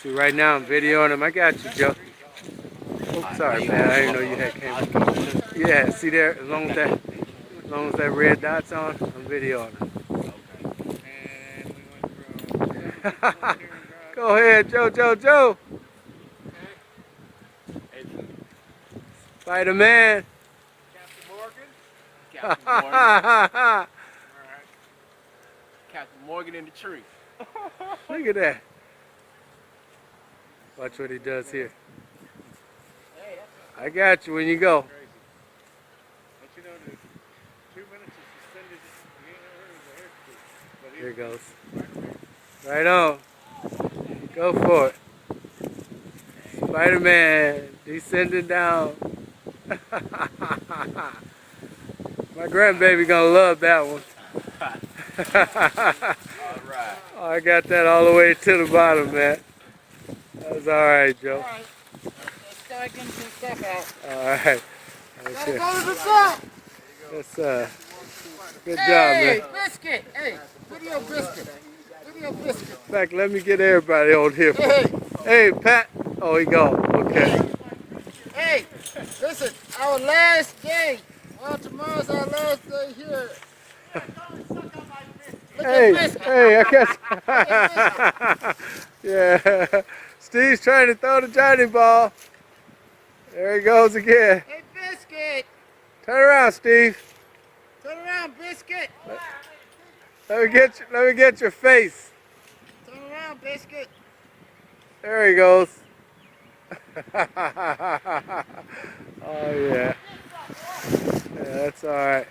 See, right now I'm videoing him. I got you, Joe. Oops, sorry, man. I didn't know you had camera. Yeah, see there, as long as that red dot's on, I'm videoing him. Go ahead, Joe. Spider-Man. Captain Morgan. Alright. Captain Morgan in the tree. Look at that. Watch what he does here. I got you when you go. Here it goes. Right on. Go for it. Spider-Man descending down. My grandbaby gonna love that one. Alright. Oh, I got that all the way to the bottom, man. That was alright, Joe. Alright. Let's start getting some stuff out. Alright. Gotta go to the top. That's good job, Hey, man. Biscuit. Hey, video Biscuit. Video Biscuit. In fact, let me get everybody on here. Hey, Pat. Oh, he gone. Okay. Hey, listen, our last day. Well, tomorrow's our last day here. Look at Biscuit. Hey, I guess. Yeah. Steve's trying to throw the Johnny ball. There he goes again. Hey, Biscuit. Turn around, Steve. Turn around, Biscuit. Let me get your face. Turn around, Biscuit. There he goes. Oh yeah. Yeah, that's all right.